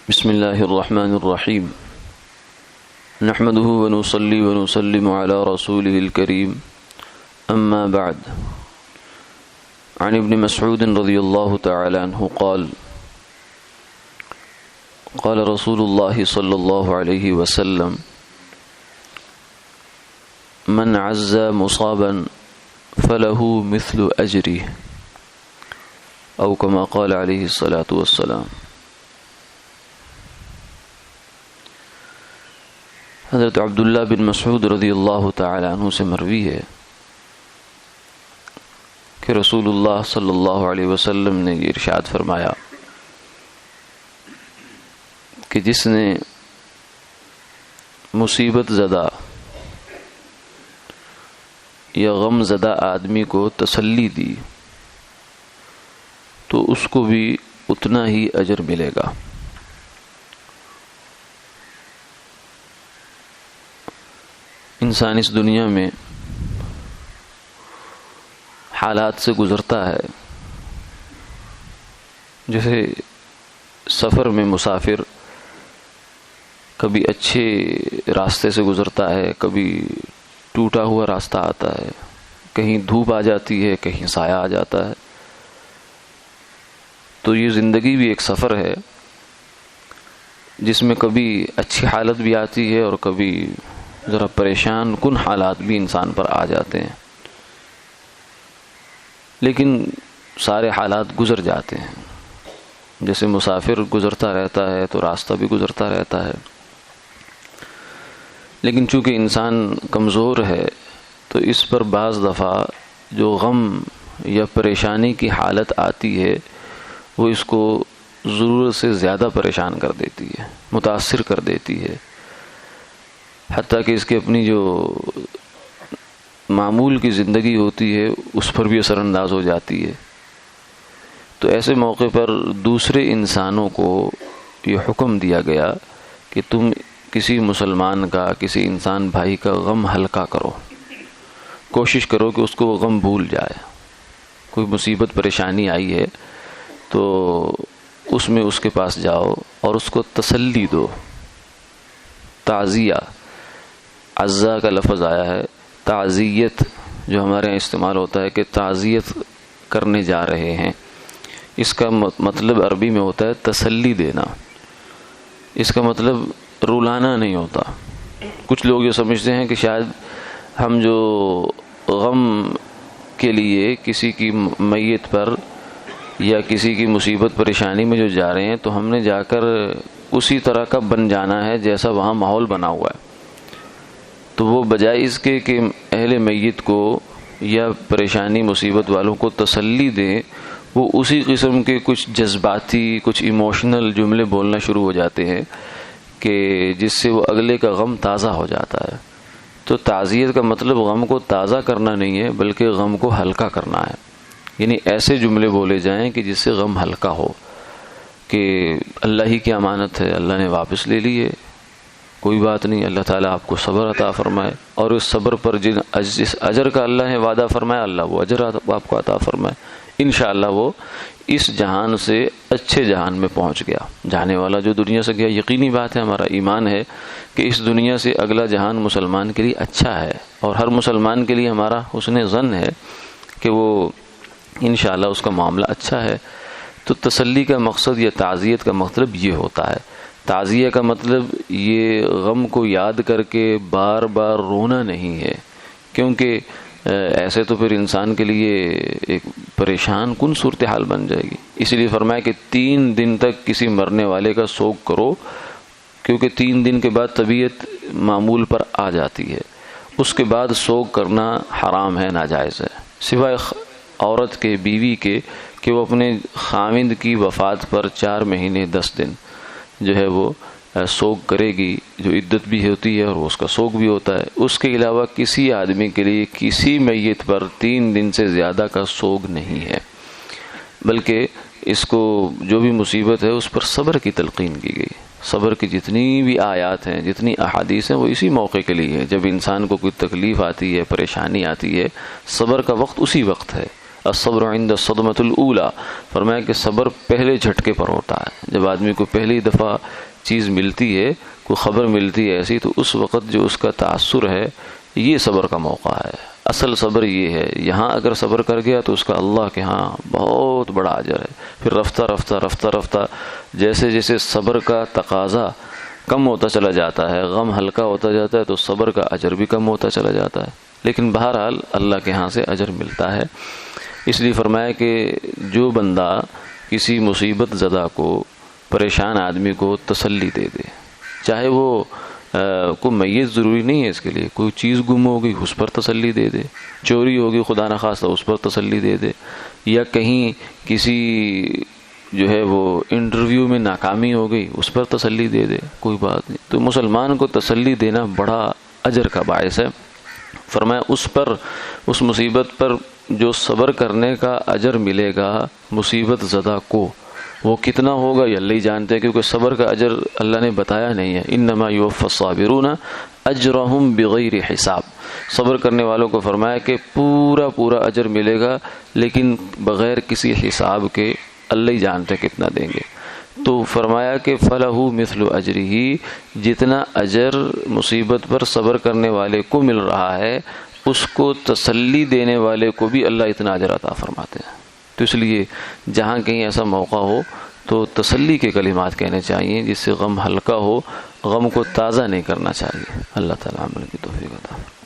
بسم الله الرحمن الرحيم نحمده ونصلي ونسلم على رسوله الكريم أما بعد عن ابن مسعود رضي الله تعالى عنه قال قال رسول الله صلى الله عليه وسلم من عز مصابا فله مثل أجره أو كما قال عليه الصلاة والسلام۔ حضرت عبداللہ بن مسعود رضی اللہ تعالی عنہ سے مروی ہے کہ رسول اللہ صلی اللہ علیہ وسلم نے یہ ارشاد فرمایا کہ جس نے مصیبت زدہ یا غم زدہ آدمی کو تسلی دی تو اس کو بھی اتنا ہی اجر ملے گا۔ انسان اس دنیا میں حالات سے گزرتا ہے، جیسے سفر میں مسافر کبھی اچھے راستے سے گزرتا ہے، کبھی ٹوٹا ہوا راستہ آتا ہے، کہیں دھوپ آ جاتی ہے، کہیں سایہ آ جاتا ہے۔ تو یہ زندگی بھی ایک سفر ہے جس میں کبھی اچھی حالت بھی آتی ہے اور کبھی ذرا پریشان کن حالات بھی انسان پر آ جاتے ہیں، لیکن سارے حالات گزر جاتے ہیں۔ جیسے مسافر گزرتا رہتا ہے تو راستہ بھی گزرتا رہتا ہے، لیکن چونکہ انسان کمزور ہے تو اس پر بعض دفعہ جو غم یا پریشانی کی حالت آتی ہے وہ اس کو ضرورت سے زیادہ پریشان کر دیتی ہے، متاثر کر دیتی ہے، حتیٰ کہ اس کی اپنی جو معمول کی زندگی ہوتی ہے اس پر بھی اثر انداز ہو جاتی ہے۔ تو ایسے موقع پر دوسرے انسانوں کو یہ حکم دیا گیا کہ تم کسی مسلمان کا، کسی انسان بھائی کا غم ہلکا کرو، کوشش کرو کہ اس کو وہ غم بھول جائے۔ کوئی مصیبت پریشانی آئی ہے تو اس میں اس کے پاس جاؤ اور اس کو تسلی دو۔ تعزیہ، عزا کا لفظ آیا ہے، تعزیت جو ہمارے یہاں استعمال ہوتا ہے کہ تعزیت کرنے جا رہے ہیں، اس کا مطلب عربی میں ہوتا ہے تسلی دینا۔ اس کا مطلب رلانا نہیں ہوتا۔ کچھ لوگ یہ سمجھتے ہیں کہ شاید ہم جو غم کے لیے کسی کی میت پر یا کسی کی مصیبت پریشانی میں جو جا رہے ہیں تو ہم نے جا کر اسی طرح کا بن جانا ہے جیسا وہاں ماحول بنا ہوا ہے۔ تو وہ بجائے اس کے کہ اہل میت کو یا پریشانی مصیبت والوں کو تسلی دیں، وہ اسی قسم کے کچھ جذباتی، کچھ ایموشنل جملے بولنا شروع ہو جاتے ہیں کہ جس سے وہ اگلے کا غم تازہ ہو جاتا ہے۔ تو تعزیت کا مطلب غم کو تازہ کرنا نہیں ہے بلکہ غم کو ہلکا کرنا ہے، یعنی ایسے جملے بولے جائیں کہ جس سے غم ہلکا ہو، کہ اللہ ہی کی امانت ہے، اللہ نے واپس لے لی ہے، کوئی بات نہیں، اللہ تعالیٰ آپ کو صبر عطا فرمائے، اور اس صبر پر جس اجر کا اللہ نے وعدہ فرمایا اللہ وہ اجر آپ کو عطا فرمائے۔ انشاءاللہ وہ اس جہان سے اچھے جہان میں پہنچ گیا۔ جانے والا جو دنیا سے گیا، یقینی بات ہے، ہمارا ایمان ہے کہ اس دنیا سے اگلا جہان مسلمان کے لیے اچھا ہے، اور ہر مسلمان کے لیے ہمارا حسن ظن ہے کہ وہ انشاءاللہ اس کا معاملہ اچھا ہے۔ تو تسلی کا مقصد یا تعزیت کا مطلب یہ ہوتا ہے۔ تعزیہ کا مطلب یہ غم کو یاد کر کے بار بار رونا نہیں ہے، کیونکہ ایسے تو پھر انسان کے لیے ایک پریشان کن صورتحال بن جائے گی۔ اس لیے فرمایا کہ 3 دن تک کسی مرنے والے کا سوگ کرو، کیونکہ 3 دن کے بعد طبیعت معمول پر آ جاتی ہے۔ اس کے بعد سوگ کرنا حرام ہے، ناجائز ہے، سوائے عورت کے، بیوی کے، کہ وہ اپنے خاوند کی وفات پر 4 مہینے 10 دن جو ہے وہ سوگ کرے گی، جو عدت بھی ہوتی ہے اور اس کا سوگ بھی ہوتا ہے۔ اس کے علاوہ کسی آدمی کے لیے کسی میت پر 3 دن سے زیادہ کا سوگ نہیں ہے، بلکہ اس کو جو بھی مصیبت ہے اس پر صبر کی تلقین کی گئی۔ صبر کی جتنی بھی آیات ہیں، جتنی احادیث ہیں، وہ اسی موقع کے لیے ہے۔ جب انسان کو کوئی تکلیف آتی ہے، پریشانی آتی ہے، صبر کا وقت اسی وقت ہے۔ الصبر عند الصدمۃ الاولی، فرمایا کہ صبر پہلے جھٹکے پر ہوتا ہے. جب آدمی کو پہلی دفعہ چیز ملتی ہے، کوئی خبر ملتی ہے ایسی، تو اس وقت جو اس کا تاثر ہے یہ صبر کا موقع ہے. اصل صبر یہ ہے. یہاں اگر صبر کر گیا تو اس کا اللہ کے ہاں بہت بڑا اجر ہے. پھر رفتہ رفتہ رفتہ رفتہ جیسے جیسے صبر کا تقاضا کم ہوتا چلا جاتا ہے، غم ہلکا ہوتا جاتا ہے، تو صبر کا اجر بھی کم ہوتا چلا جاتا ہے. لیکن بہرحال اللہ کے ہاں سے اجر ملتا ہے. اس لیے فرمایا کہ جو بندہ کسی مصیبت زدہ کو، پریشان آدمی کو تسلی دے دے، چاہے وہ کوئی میت ضروری نہیں ہے اس کے لیے، کوئی چیز گم ہو گئی اس پر تسلی دے دے، چوری ہوگی خدا نخواستہ اس پر تسلی دے دے، یا کہیں کسی جو ہے وہ انٹرویو میں ناکامی ہو گئی اس پر تسلی دے دے، کوئی بات نہیں. تو مسلمان کو تسلی دینا بڑا اجر کا باعث ہے. فرمایا اس مصیبت پر جو صبر کرنے کا اجر ملے گا مصیبت زدہ کو، وہ کتنا ہوگا یہ اللہ ہی جانتے ہیں، کیونکہ صبر کا اجر اللہ نے بتایا نہیں ہے. انما یوفی الصابرون اجرہم بغیر حساب. صبر کرنے والوں کو فرمایا کہ پورا اجر ملے گا، لیکن بغیر کسی حساب کے. اللہ ہی جانتے ہیں کتنا دیں گے. تو فرمایا کہ فلہ مثل اجرہ، جتنا اجر مصیبت پر صبر کرنے والے کو مل رہا ہے، اس کو تسلی دینے والے کو بھی اللہ اتنا اجر عطا فرماتے ہیں. تو اس لیے جہاں کہیں ایسا موقع ہو تو تسلی کے کلمات کہنے چاہیے، جس سے غم ہلکا ہو، غم کو تازہ نہیں کرنا چاہیے. اللہ تعالیٰ عمل کی توفیق عطا فرمائے.